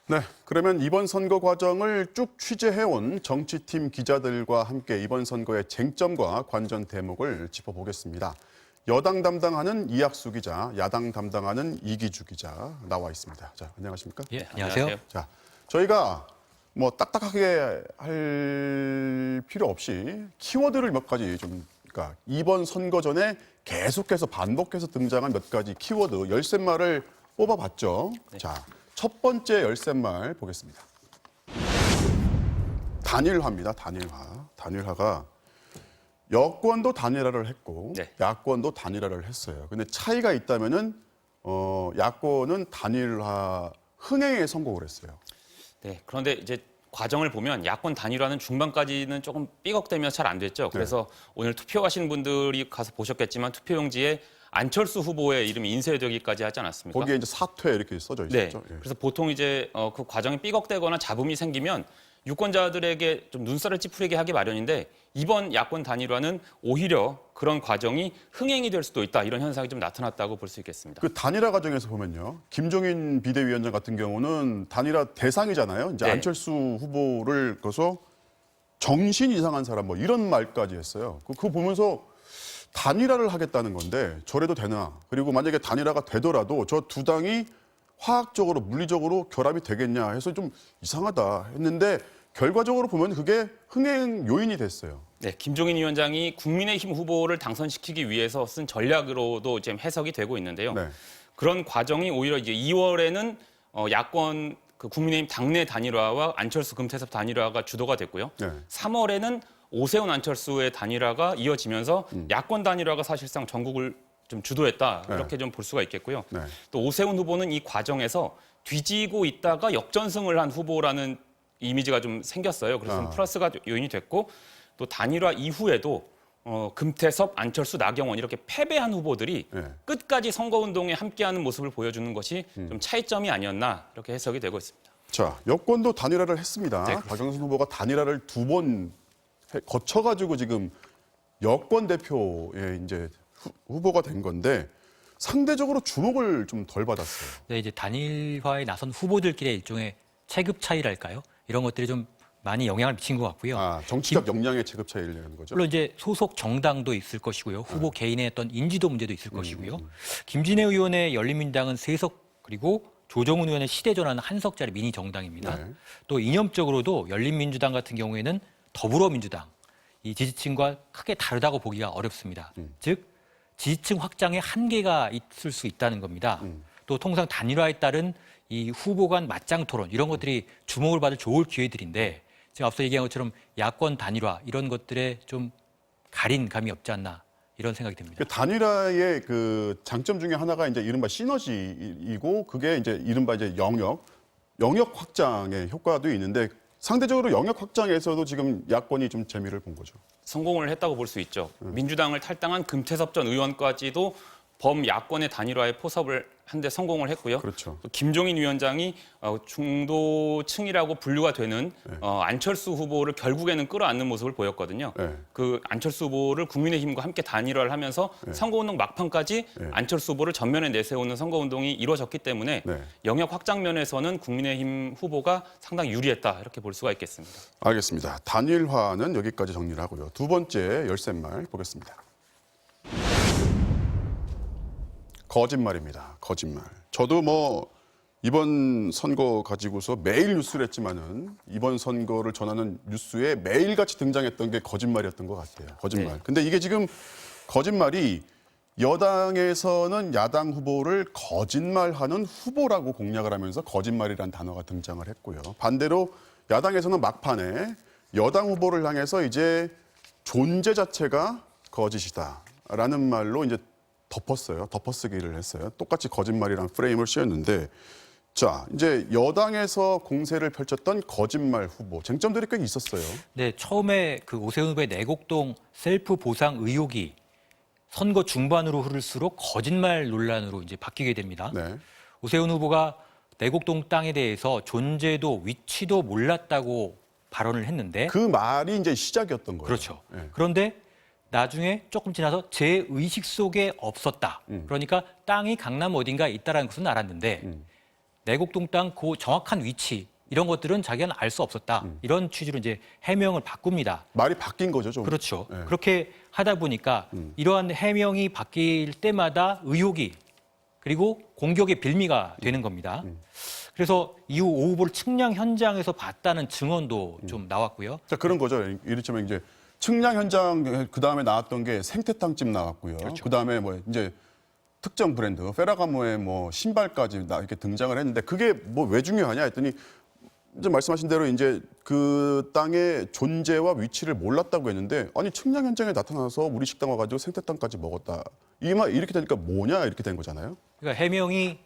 네, 그러면 이번 선거 과정을 쭉 취재해온 정치팀 기자들과 함께 이번 선거의 쟁점과 관전 대목을 짚어보겠습니다. 여당 담당하는 이학수 기자, 야당 담당하는 이기주 기자 나와 있습니다. 자, 안녕하십니까? 예, 안녕하세요. 자, 저희가 뭐 딱딱하게 할 필요 없이 키워드를 몇 가지 좀, 그러니까 이번 선거 전에 계속해서 반복해서 등장한 몇 가지 키워드, 열쇠말을 뽑아봤죠. 네. 자, 첫 번째 열쇠말 보겠습니다. 단일화입니다. 단일화. 단일화가 여권도 단일화를 했고 네. 야권도 단일화를 했어요. 근데 차이가 있다면은 야권은 단일화 흥행에 성공을 했어요. 네, 그런데 이제 과정을 보면 야권 단일화는 중반까지는 조금 삐걱대며 잘 안 됐죠. 그래서 오늘 투표하신 분들이 가서 보셨겠지만 투표용지에 안철수 후보의 이름이 인쇄되기까지 하지 않았습니까? 거기에 이제 사퇴 이렇게 써져 네. 있었죠. 예. 그래서 보통 이제 그 과정이 삐걱대거나 잡음이 생기면 유권자들에게 좀 눈살을 찌푸리게 하기 마련인데 이번 야권 단일화는 오히려 그런 과정이 흥행이 될 수도 있다. 이런 현상이 좀 나타났다고 볼 수 있겠습니다. 그 단일화 과정에서 보면요. 김종인 비대위원장 같은 경우는 단일화 대상이잖아요. 이제 네. 안철수 후보를 거서 정신 이상한 사람 뭐 이런 말까지 했어요. 그거 보면서 단일화를 하겠다는 건데 저래도 되나? 그리고 만약에 단일화가 되더라도 저 두 당이 화학적으로 물리적으로 결합이 되겠냐 해서 좀 이상하다 했는데 결과적으로 보면 그게 흥행 요인이 됐어요. 네, 김종인 위원장이 국민의힘 후보를 당선시키기 위해서 쓴 전략으로도 지금 해석이 되고 있는데요. 네. 그런 과정이 오히려 이제 2월에는 야권 그 국민의힘 당내 단일화와 안철수 금태섭 단일화가 주도가 됐고요. 네. 3월에는 오세훈 안철수의 단일화가 이어지면서 야권 단일화가 사실상 전국을 좀 주도했다 이렇게 좀 볼 수가 있겠고요. 네. 또 오세훈 후보는 이 과정에서 뒤지고 있다가 역전승을 한 후보라는 이미지가 좀 생겼어요. 그래서 좀 플러스가 요인이 됐고 또 단일화 이후에도 금태섭, 안철수, 나경원 이렇게 패배한 후보들이 네. 끝까지 선거운동에 함께하는 모습을 보여주는 것이 좀 차이점이 아니었나 이렇게 해석이 되고 있습니다. 자, 여권도 단일화를 했습니다. 네, 박영선 후보가 단일화를 2번 거쳐가지고 지금 여권 대표에 이제 후보가 된 건데 상대적으로 주목을 좀 덜 받았어요. 네, 이제 단일화에 나선 후보들끼리의 일종의 체급 차이랄까요? 이런 것들이 좀 많이 영향을 미친 것 같고요. 아, 정치적 역량의 체급 차이를 얘기하는 거죠? 물론 이제 소속 정당도 있을 것이고요. 후보 개인의 어떤 인지도 문제도 있을 것이고요. 김진애 의원의 열린민주당은 3석 그리고 조정훈 의원의 시대전환은 1석짜리 미니 정당입니다. 네. 또 이념적으로도 열린민주당 같은 경우에는 더불어민주당 이 지지층과 크게 다르다고 보기가 어렵습니다. 즉 지지층 확장에 한계가 있을 수 있다는 겁니다. 또 통상 단일화에 따른 이 후보 간 맞짱 토론 이런 것들이 주목을 받을 좋을 기회들인데 지금 앞서 얘기한 것처럼 야권 단일화 이런 것들에 좀 가린 감이 없지 않나 이런 생각이 듭니다. 그 단일화의 그 장점 중에 하나가 이제 이른바 시너지이고 그게 이제 이른바 이제 영역 확장의 효과도 있는데 상대적으로 영역 확장에서도 지금 야권이 좀 재미를 본 거죠. 성공을 했다고 볼 수 있죠. 민주당을 탈당한 금태섭 전 의원까지도 범야권의 단일화에 포섭을 한 데 성공을 했고요. 그렇죠. 또 김종인 위원장이 중도층이라고 분류가 되는 안철수 후보를 결국에는 끌어안는 모습을 보였거든요. 네. 그 안철수 후보를 국민의힘과 함께 단일화를 하면서 선거운동 막판까지 안철수 후보를 전면에 내세우는 선거운동이 이루어졌기 때문에 네. 영역 확장 면에서는 국민의힘 후보가 상당히 유리했다 이렇게 볼 수가 있겠습니다. 알겠습니다. 단일화는 여기까지 정리를 하고요. 두 번째 열쇠말 보겠습니다. 거짓말입니다. 거짓말. 저도 뭐 이번 선거 가지고서 매일 뉴스를 했지만은 이번 선거를 전하는 뉴스에 매일같이 등장했던 게 거짓말이었던 것 같아요. 거짓말. 네. 근데 이게 지금 거짓말이 여당에서는 야당 후보를 거짓말하는 후보라고 공략을 하면서 거짓말이라는 단어가 등장을 했고요. 반대로 야당에서는 막판에 여당 후보를 향해서 이제 존재 자체가 거짓이다라는 말로 이제 덮어쓰기를 했어요. 똑같이 거짓말이란 프레임을 씌웠는데 자, 이제 여당에서 공세를 펼쳤던 거짓말 후보 쟁점들이 꽤 있었어요. 네, 처음에 그 오세훈 후보의 내곡동 셀프 보상 의혹이 선거 중반으로 흐를수록 거짓말 논란으로 이제 바뀌게 됩니다. 네. 오세훈 후보가 내곡동 땅에 대해서 존재도 위치도 몰랐다고 발언을 했는데 그 말이 이제 시작이었던 거예요. 그렇죠. 네. 그런데 나중에 조금 지나서 제 의식 속에 없었다. 그러니까 땅이 강남 어딘가에 있다는 것은 알았는데 내곡동 땅 그 정확한 위치 이런 것들은 자기는 알 수 없었다. 이런 취지로 이제 해명을 바꿉니다. 말이 바뀐 거죠, 좀. 그렇죠. 네. 그렇게 하다 보니까 이러한 해명이 바뀔 때마다 의혹이 그리고 공격의 빌미가 되는 겁니다. 그래서 이후 오 후보를 측량 현장에서 봤다는 증언도 좀 나왔고요. 자, 그런 거죠. 이를테면 이제 측량 현장 그 다음에 나왔던 게 생태탕집 나왔고요. 그렇죠. 그 다음에 뭐 이제 특정 브랜드 페라가모의 뭐 신발까지 이렇게 등장을 했는데 그게 뭐 왜 중요하냐 했더니 이제 말씀하신 대로 이제 그 땅의 존재와 위치를 몰랐다고 했는데 아니 측량 현장에 나타나서 우리 식당 와가지고 생태탕까지 먹었다. 이 말 이렇게 되니까 뭐냐 이렇게 된 거잖아요. 그러니까 해명이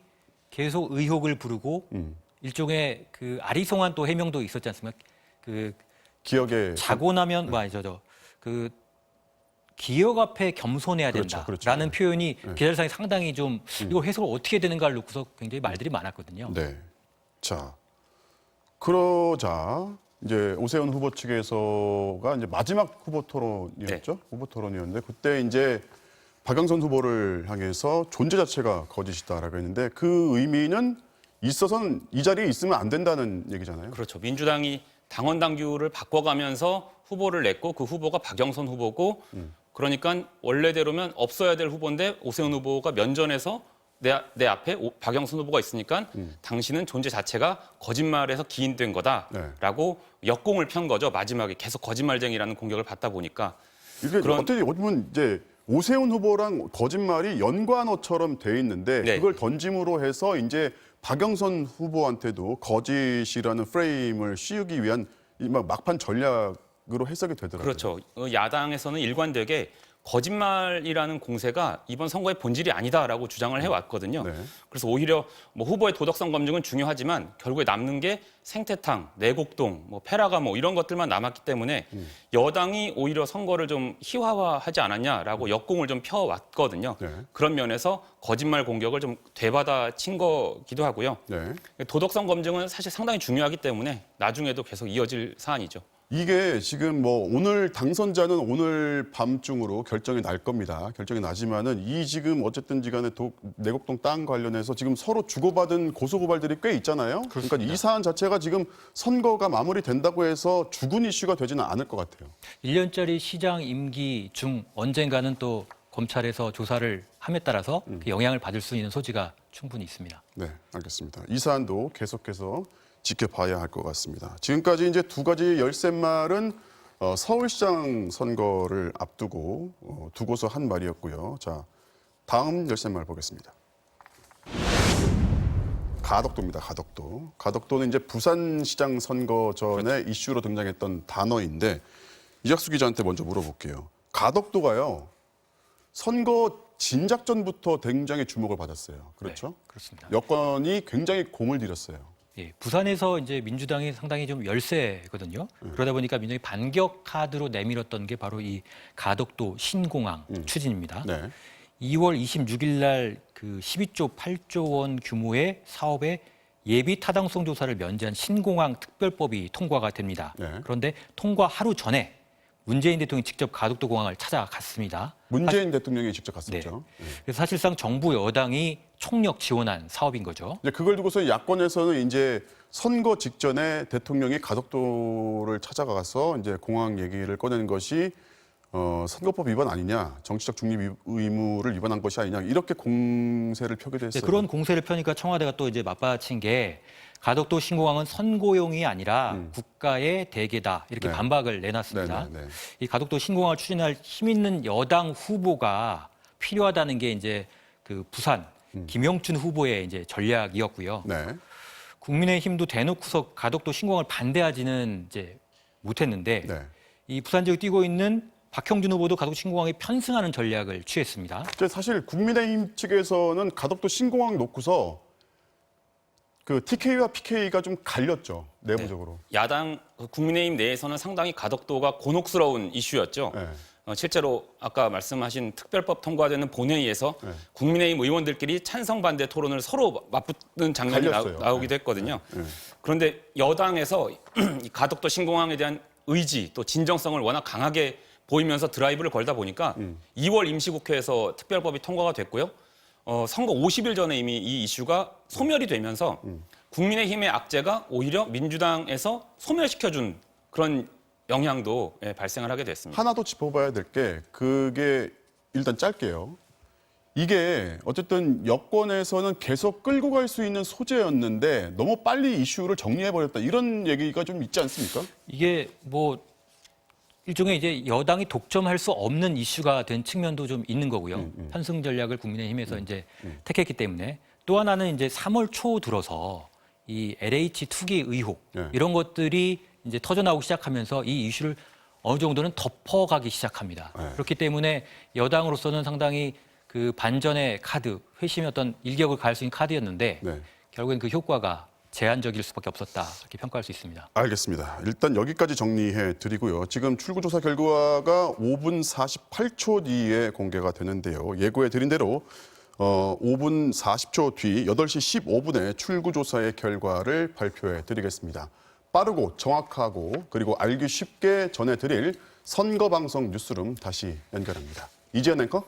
계속 의혹을 부르고 일종의 그 아리송한 또 해명도 있었지 않습니까? 그 기억에 자고 나면 그 기억 앞에 겸손해야 그렇죠, 된다라는 그렇죠. 표현이 기자들상에 상당히 좀 이거 해석을 어떻게 되는가를 놓고서 굉장히 말들이 많았거든요. 네. 자, 그러자 이제 오세훈 후보 측에서가 이제 마지막 후보 토론이었죠. 후보 토론이었는데 그때 이제 박영선 후보를 향해서 존재 자체가 거짓이다라고 했는데 그 의미는 있어서는 이 자리에 있으면 안 된다는 얘기잖아요. 그렇죠. 민주당이 당원 당규를 바꿔가면서 후보를 냈고 그 후보가 박영선 후보고 그러니까 원래대로면 없어야 될 후보인데 오세훈 후보가 면전에서 내 앞에 박영선 후보가 있으니까 당신은 존재 자체가 거짓말에서 기인된 거다라고 역공을 편 거죠. 마지막에 계속 거짓말쟁이라는 공격을 받다 보니까 이게 어떻게 보면 이제 오세훈 후보랑 거짓말이 연관어처럼 돼 있는데 네. 그걸 던짐으로 해서 이제 박영선 후보한테도 거짓이라는 프레임을 씌우기 위한 이 막판 전략으로 해석이 되더라고요. 그렇죠. 야당에서는 일관되게 거짓말이라는 공세가 이번 선거의 본질이 아니다라고 주장을 해왔거든요. 네. 그래서 오히려 뭐 후보의 도덕성 검증은 중요하지만 결국에 남는 게 생태탕, 내곡동, 뭐 페라가모 이런 것들만 남았기 때문에 여당이 오히려 선거를 좀 희화화하지 않았냐라고 역공을 좀 펴왔거든요. 네. 그런 면에서 거짓말 공격을 좀 되받아 친 거기도 하고요. 네. 도덕성 검증은 사실 상당히 중요하기 때문에 나중에도 계속 이어질 사안이죠. 이게 지금 뭐 오늘 당선자는 오늘 밤중으로 결정이 날 겁니다. 결정이 나지만은 이 지금 어쨌든지 간에 내곡동 땅 관련해서 지금 서로 주고받은 고소고발들이 꽤 있잖아요. 그러니까 이 사안 자체가 지금 선거가 마무리된다고 해서 죽은 이슈가 되지는 않을 것 같아요. 1년짜리 시장 임기 중 언젠가는 또 검찰에서 조사를 함에 따라서 그 영향을 받을 수 있는 소지가 충분히 있습니다. 네, 알겠습니다. 이 사안도 계속해서 지켜봐야 할 것 같습니다. 지금까지 이제 두 가지 열쇠말은 서울시장 선거를 앞두고 두고서 한 말이었고요. 자, 다음 열쇠말 보겠습니다. 가덕도입니다. 가덕도. 가덕도는 이제 부산시장 선거 전에 이슈로 등장했던 단어인데 이학수 기자한테 먼저 물어볼게요. 가덕도가요. 선거 진작 전부터 굉장히 주목을 받았어요. 그렇죠? 네, 그렇습니다. 여권이 굉장히 공을 들였어요. 예, 부산에서 이제 민주당이 상당히 좀 열세거든요. 그러다 보니까 민주당이 반격 카드로 내밀었던 게 바로 이 가덕도 신공항 추진입니다. 네. 2월 26일 날 그 12조 8조 원 규모의 사업의 예비 타당성 조사를 면제한 신공항 특별법이 통과가 됩니다. 네. 그런데 통과 하루 전에 문재인 대통령이 직접 가덕도 공항을 찾아갔습니다. 문재인 대통령이 직접 갔었죠. 그래서 사실상 정부 여당이 총력 지원한 사업인 거죠. 이제 그걸 두고서 야권에서는 이제 선거 직전에 대통령이 가덕도를 찾아가서 이제 공항 얘기를 꺼낸 것이 선거법 위반 아니냐, 정치적 중립 의무를 위반한 것이 아니냐 이렇게 공세를 펴기도 했어요. 그런 공세를 펴니까 청와대가 또 이제 맞받아친 게 가덕도 신공항은 선거용이 아니라 국가의 대계다 이렇게 네. 반박을 내놨습니다. 네. 이 가덕도 신공항을 추진할 힘 있는 여당 후보가 필요하다는 게 이제 그 부산 김영춘 후보의 이제 전략이었고요. 네. 국민의힘도 대놓고서 가덕도 신공항을 반대하지는 이제 못했는데 네. 이 부산 지역 뛰고 있는 박형준 후보도 가덕도 신공항에 편승하는 전략을 취했습니다. 이제 사실 국민의힘 측에서는 가덕도 신공항 놓고서 그 TK와 PK가 좀 갈렸죠. 내부적으로. 야당 국민의힘 내에서는 상당히 가덕도가 곤혹스러운 이슈였죠. 네. 실제로 아까 말씀하신 특별법 통과되는 본회의에서 네. 국민의힘 의원들끼리 찬성 반대 토론을 서로 맞붙는 장면이 갈렸어요. 나오기도 했거든요. 그런데 여당에서 이 가덕도 신공항에 대한 의지 또 진정성을 워낙 강하게 보이면서 드라이브를 걸다 보니까 2월 임시국회에서 특별법이 통과가 됐고요. 선거 50일 전에 이미 이 이슈가 소멸이 되면서 국민의힘의 악재가 오히려 민주당에서 소멸시켜준 그런 영향도 발생을 하게 됐습니다. 하나 더 짚어봐야 될 게 그게 일단 짧게요. 이게 어쨌든 여권에서는 계속 끌고 갈 수 있는 소재였는데 너무 빨리 이슈를 정리해버렸다 이런 얘기가 좀 있지 않습니까? 이게 뭐 일종의 이제 여당이 독점할 수 없는 이슈가 된 측면도 좀 있는 거고요. 편승 전략을 국민의힘에서 이제 택했기 때문에 또 하나는 이제 3월 초 들어서 이 LH 투기 의혹 네. 이런 것들이 이제 터져나오기 시작하면서 이 이슈를 어느 정도는 덮어가기 시작합니다. 네. 그렇기 때문에 여당으로서는 상당히 그 반전의 카드, 회심의 어떤 일격을 가할 수 있는 카드였는데 네. 결국엔 그 효과가 제한적일 수밖에 없었다 이렇게 평가할 수 있습니다. 알겠습니다. 일단 여기까지 정리해 드리고요. 지금 출구조사 결과가 5분 48초 뒤에 공개가 되는데요. 예고해 드린 대로 5분 40초 뒤 8시 15분에 출구조사의 결과를 발표해 드리겠습니다. 빠르고 정확하고 그리고 알기 쉽게 전해드릴 선거방송 뉴스룸 다시 연결합니다. 이지연 앵커.